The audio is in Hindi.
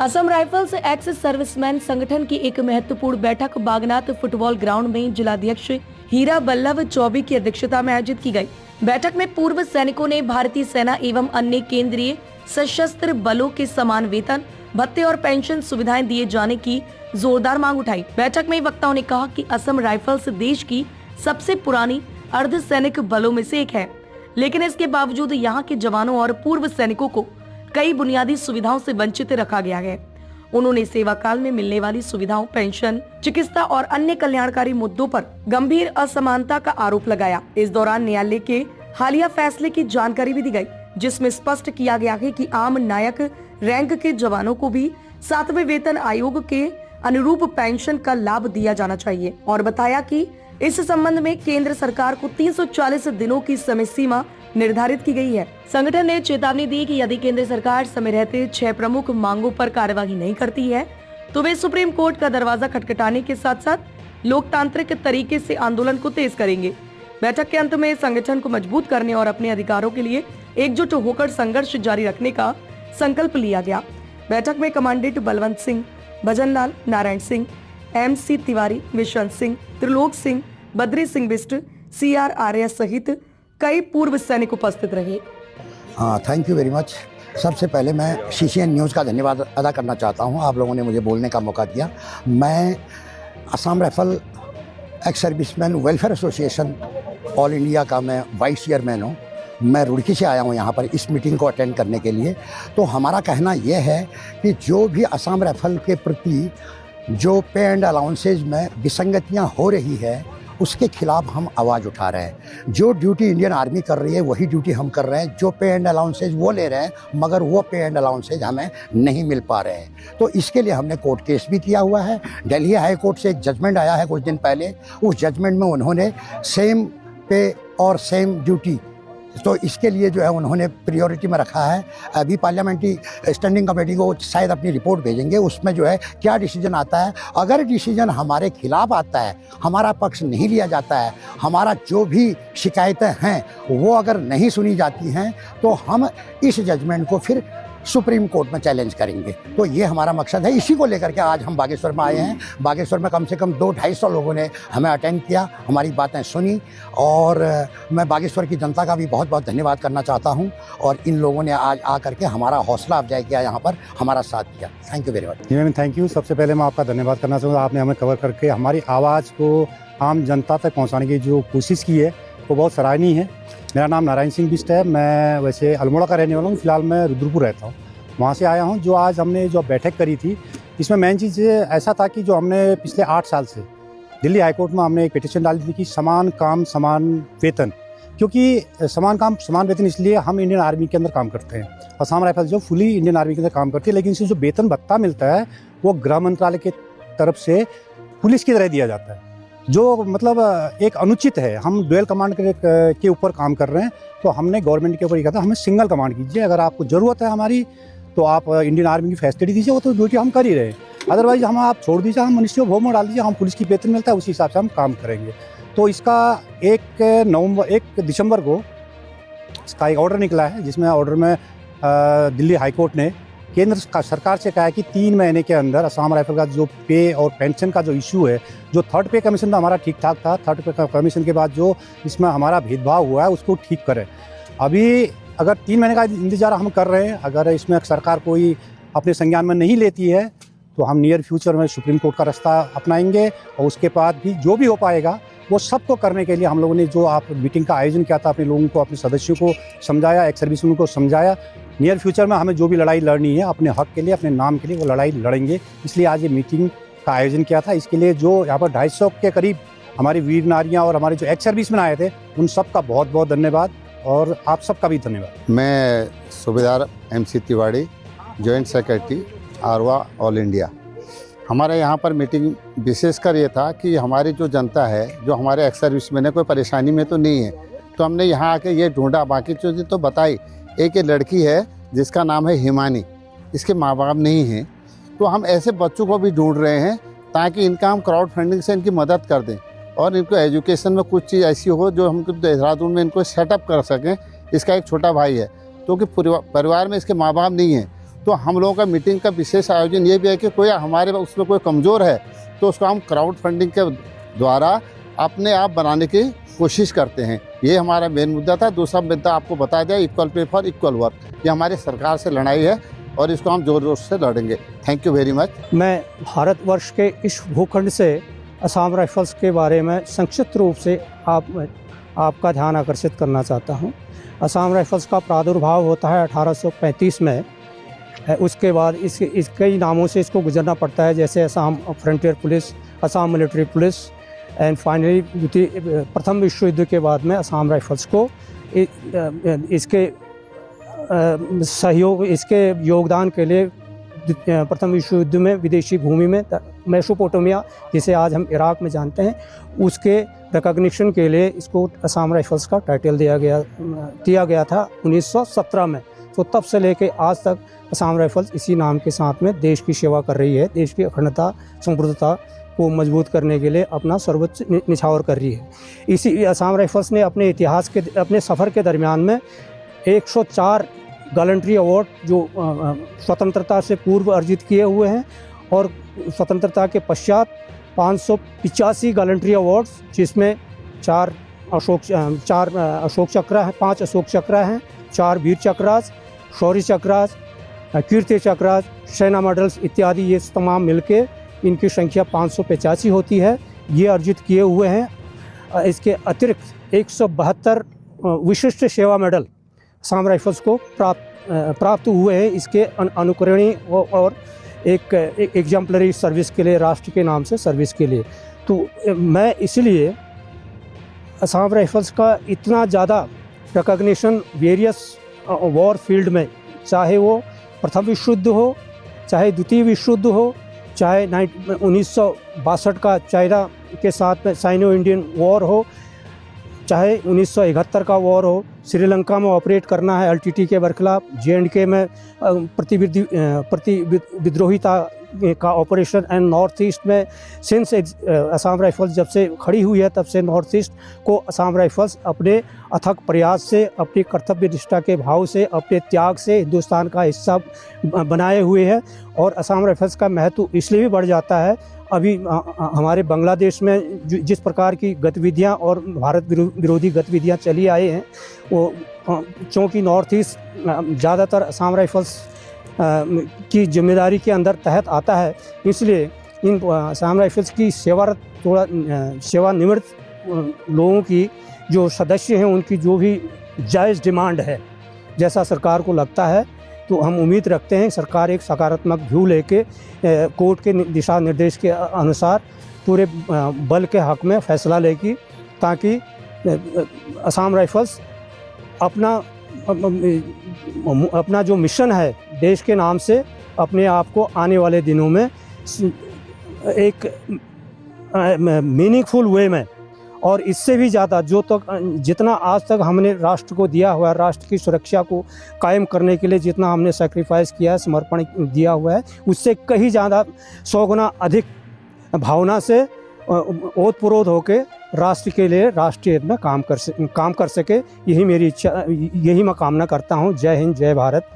असम राइफल्स एक्स सर्विसमैन संगठन की एक महत्वपूर्ण बैठक बागनाथ फुटबॉल ग्राउंड में जिलाध्यक्ष हीरा बल्लभ चौबे की अध्यक्षता में आयोजित की गई। बैठक में पूर्व सैनिकों ने भारतीय सेना एवं अन्य केंद्रीय सशस्त्र बलों के समान वेतन, भत्ते और पेंशन सुविधाएं दिए जाने की जोरदार मांग उठाई। बैठक में वक्ताओं ने कहा कि असम राइफल्स देश की सबसे पुरानी अर्धसैनिक बलों में से एक है, लेकिन इसके बावजूद यहाँ के जवानों और पूर्व सैनिकों को कई बुनियादी सुविधाओं से वंचित रखा गया है। उन्होंने सेवा काल में मिलने वाली सुविधाओं, पेंशन, चिकित्सा और अन्य कल्याणकारी मुद्दों पर गंभीर असमानता का आरोप लगाया। इस दौरान न्यायालय के हालिया फैसले की जानकारी भी दी गई, जिसमें स्पष्ट किया गया है कि आम नायक रैंक के जवानों को भी 7वें वेतन आयोग के अनुरूप पेंशन का लाभ दिया जाना चाहिए और बताया कि इस संबंध में केंद्र सरकार को 340 दिनों की समय सीमा निर्धारित की गई है। संगठन ने चेतावनी दी कि यदि केंद्र सरकार समय रहते 6 प्रमुख मांगों पर कार्यवाही नहीं करती है तो वे सुप्रीम कोर्ट का दरवाजा खटखटाने के साथ साथ लोकतांत्रिक तरीके से आंदोलन को तेज करेंगे। बैठक के अंत में संगठन को मजबूत करने और अपने अधिकारों के लिए एकजुट होकर संघर्ष जारी रखने का संकल्प लिया गया। बैठक में कमांडेंट बलवंत सिंह, भजन लाल, नारायण सिंह, MC तिवारी, विश्वंत सिंह, त्रिलोक सिंह, बद्री सिंह बिष्ट, CR आर्य सहित कई पूर्व सैनिक उपस्थित रहे। Thank you very much. सबसे पहले मैं CCN न्यूज़ का धन्यवाद अदा करना चाहता हूं। आप लोगों ने मुझे बोलने का मौका दिया। मैं Assam rifle ex serviceman welfare association all India का मैं वाइस चेयरमैन हूं। मैं रुड़की से आया हूं यहाँ पर इस मीटिंग को अटेंड करने के लिए। तो हमारा कहना यह है कि जो भी असम राइफल के प्रति जो पे एंड अलाउंसेज में विसंगतियाँ हो रही है उसके खिलाफ हम आवाज़ उठा रहे हैं। जो ड्यूटी इंडियन आर्मी कर रही है वही ड्यूटी हम कर रहे हैं। जो पे एंड अलाउंसेज वो ले रहे हैं मगर वो पे एंड अलाउंसेज हमें नहीं मिल पा रहे हैं। तो इसके लिए हमने कोर्ट केस भी किया हुआ है। दिल्ली हाई कोर्ट से एक जजमेंट आया है कुछ दिन पहले। उस जजमेंट में उन्होंने सेम पे और सेम ड्यूटी, तो इसके लिए जो है उन्होंने प्रायोरिटी में रखा है। अभी पार्लियामेंट्री स्टैंडिंग कमेटी को शायद अपनी रिपोर्ट भेजेंगे, उसमें जो है क्या डिसीजन आता है। अगर डिसीजन हमारे खिलाफ आता है, हमारा पक्ष नहीं लिया जाता है, हमारा जो भी शिकायतें हैं वो अगर नहीं सुनी जाती हैं तो हम इस जजमेंट को फिर सुप्रीम कोर्ट में चैलेंज करेंगे। तो ये हमारा मकसद है। इसी को लेकर के आज हम बागेश्वर में आए हैं। बागेश्वर में कम से कम 200-250 लोगों ने हमें अटेंड किया, हमारी बातें सुनी और मैं बागेश्वर की जनता का भी बहुत बहुत धन्यवाद करना चाहता हूं। और इन लोगों ने आज आकर के हमारा हौसला अफजाई किया, यहाँ पर हमारा साथ दिया। Thank you very much. जी मैम, थैंक यू। सबसे पहले मैं आपका धन्यवाद करना चाहूँगा। आपने हमें कवर करके हमारी आवाज़ को आम जनता तक पहुँचाने की जो कोशिश की है वो बहुत सराहनीय है। मेरा नाम नारायण सिंह बिष्ट है। मैं वैसे अल्मोड़ा का रहने वाला हूँ। फिलहाल मैं रुद्रपुर रहता हूँ, वहाँ से आया हूँ। जो आज हमने जो बैठक करी थी इसमें मेन चीज़ ऐसा था कि जो हमने पिछले 8 साल से दिल्ली हाईकोर्ट में हमने एक पिटीशन डाली थी कि समान काम समान वेतन, क्योंकि समान काम समान वेतन इसलिए हम इंडियन आर्मी के अंदर काम करते हैं। असम राइफल्स जो फुली इंडियन आर्मी के अंदर काम करती है, लेकिन इससे जो वेतन भत्ता मिलता है वो गृह मंत्रालय की तरफ से पुलिस की तरह दिया जाता है, जो मतलब एक अनुचित है। हम डुअल कमांड के ऊपर काम कर रहे हैं, तो हमने गवर्नमेंट के ऊपर ये कहा था हमें सिंगल कमांड कीजिए। अगर आपको ज़रूरत है हमारी तो आप इंडियन आर्मी की फैसिलिटी दीजिए, वो तो ड्यूटी हम कर ही रहे हैं। अदरवाइज हम आप छोड़ दीजिए, हम मिनिस्ट्री ऑफ होम में डाल दीजिए, हम पुलिस की वेतन मिलता है उसी हिसाब से हम काम करेंगे। तो इसका 1 दिसंबर को इसका एक ऑर्डर निकला है, जिसमें ऑर्डर में दिल्ली हाईकोर्ट ने केंद्र सरकार से कहा है कि 3 महीने के अंदर असम राइफल का जो पे और पेंशन का जो इशू है, जो थर्ड पे कमीशन तो हमारा ठीक ठाक था, थर्ड पे कमीशन के बाद जो इसमें हमारा भेदभाव हुआ है उसको ठीक करें। अभी अगर 3 महीने का इंतजार हम कर रहे हैं, अगर इसमें सरकार कोई अपने संज्ञान में नहीं लेती है तो हम नियर फ्यूचर में सुप्रीम कोर्ट का रास्ता अपनाएंगे। और उसके बाद भी जो भी हो पाएगा वो सबको करने के लिए हम लोगों ने जो आप मीटिंग का आयोजन किया था, अपने लोगों को, अपने सदस्यों को समझाया, एक्स सर्विसमैन को समझाया। नियर फ्यूचर में हमें जो भी लड़ाई लड़नी है अपने हक के लिए, अपने नाम के लिए, वो लड़ाई लड़ेंगे। इसलिए आज ये मीटिंग का आयोजन किया था। इसके लिए जो यहाँ पर 250 के करीब हमारी वीर नारियाँ और हमारे जो एक्स सर्विसमैन आए थे उन सबका बहुत बहुत धन्यवाद और आप सबका भी धन्यवाद। मैं सूबेदार MC तिवारी, जॉइंट सेक्रेटरी आरवा ऑल इंडिया। हमारे यहाँ पर मीटिंग विशेषकर ये था कि हमारी जो जनता है, जो हमारे एक्स सर्विसमैन है, कोई परेशानी में तो नहीं है, तो हमने यहाँ आके ये ढूंढा। बाकी चीज़ें तो बताई। एक ये लड़की है जिसका नाम है हिमानी, इसके माँ बाप नहीं हैं, तो हम ऐसे बच्चों को भी ढूंढ रहे हैं ताकि इनका हम क्राउड फंडिंग से इनकी मदद कर दें और इनको एजुकेशन में कुछ चीज़ ऐसी हो जो हमको देहरादून में इनको सेटअप कर सकें। इसका एक छोटा भाई है तो कि परिवार में इसके माँ बाप नहीं हैं, तो हम लोगों का मीटिंग का विशेष आयोजन ये भी है कि कोई हमारे उसमें कोई कमज़ोर है तो उसको हम क्राउड फंडिंग के द्वारा अपने आप बनाने की कोशिश करते हैं। ये हमारा मेन मुद्दा था। दूसरा मुद्दा आपको बता दिया, equal pay for equal work. ये हमारी सरकार से लड़ाई है और इसको हम जोर जोर से लड़ेंगे। Thank you very much. मैं भारतवर्ष के इस भूखंड से असम राइफल्स के बारे में संक्षिप्त रूप से आपका ध्यान आकर्षित करना चाहता हूँ। असम राइफल्स का प्रादुर्भाव होता है 1835 में। उसके बाद इस कई नामों से इसको गुजरना पड़ता है, जैसे Assam frontier police, Assam military police and finally प्रथम विश्व युद्ध के बाद में असम राइफल्स को इसके सहयोग, इसके योगदान के लिए प्रथम विश्व युद्ध में विदेशी भूमि में मेसोपोटामिया, जिसे आज हम इराक में जानते हैं, उसके रिकॉग्निशन के लिए इसको असम राइफल्स का टाइटल दिया गया था 1917 में। तो तब से लेके आज तक असम राइफल्स इसी नाम के साथ में देश की सेवा कर रही है, देश की अखंडता समृद्धता को मजबूत करने के लिए अपना सर्वोच्च निछावर कर रही है। इसी असम राइफल्स ने अपने इतिहास के अपने सफ़र के दरमियान में 104 गैलेंट्री अवार्ड जो स्वतंत्रता से पूर्व अर्जित किए हुए हैं और स्वतंत्रता के पश्चात 585 गैलेंट्री अवार्ड्स, जिसमें 4 अशोक चक्र हैं, 5 अशोक चक्र हैं, 4 वीर चक्रास, शौर्य चक्रास, कीर्ति चक्रास, सेना मेडल्स इत्यादि, ये तमाम मिलके इनकी संख्या 585 होती है। ये अर्जित किए हुए हैं। इसके अतिरिक्त 172 विशिष्ट सेवा मेडल असम राइफल्स को प्राप्त हुए हैं, इसके अनुकरणीय और एक एग्जाम्पलरी सर्विस के लिए, राष्ट्र के नाम से सर्विस के लिए। तो मैं इसलिए असम राइफल्स का इतना 62रिकॉग्निशन वेरियस वॉर फील्ड में, चाहे वो प्रथम विश्व युद्ध हो, चाहे द्वितीय विश्व युद्ध हो, चाहे 1962 का चाइना के साथ में साइनो इंडियन वॉर हो, चाहे 1971 का वॉर हो, श्रीलंका में ऑपरेट करना है LTT के बरखिलाफ, J&K में विद्रोहिता का ऑपरेशन एंड नॉर्थ ईस्ट में सिंस असम राइफल्स जब से खड़ी हुई है तब से नॉर्थ ईस्ट को असम राइफल्स अपने अथक प्रयास से, अपनी कर्तव्य निष्ठा के भाव से, अपने त्याग से हिंदुस्तान का हिस्सा बनाए हुए है। और असम राइफल्स का महत्व इसलिए भी बढ़ जाता है, अभी हमारे बांग्लादेश में जिस प्रकार की गतिविधियां और भारत विरोधी गतिविधियां चली आए हैं, वो चूँकि नॉर्थ ईस्ट ज़्यादातर असम राइफल्स की जिम्मेदारी के अंदर तहत आता है, इसलिए इन असम राइफल्स की सेवानिवृत्त लोगों की जो सदस्य हैं, उनकी जो भी जायज़ डिमांड है, जैसा सरकार को लगता है, तो हम उम्मीद रखते हैं सरकार एक सकारात्मक व्यू लेके कोर्ट के दिशा निर्देश के अनुसार पूरे बल के हक में फैसला लेगी, ताकि असम राइफल्स अपना जो मिशन है देश के नाम से, अपने आप को आने वाले दिनों में एक मीनिंगफुल वे में, और इससे भी ज़्यादा जितना आज तक हमने राष्ट्र को दिया हुआ है, राष्ट्र की सुरक्षा को कायम करने के लिए जितना हमने सेक्रीफाइस किया है, समर्पण दिया हुआ है, उससे कहीं ज़्यादा 100 गुना अधिक भावना से ओतप्रोत होकर राष्ट्र के लिए, राष्ट्रीय हित में काम कर सके, यही मेरी इच्छा, यही मैं कामना करता हूँ। जय हिंद, जय भारत।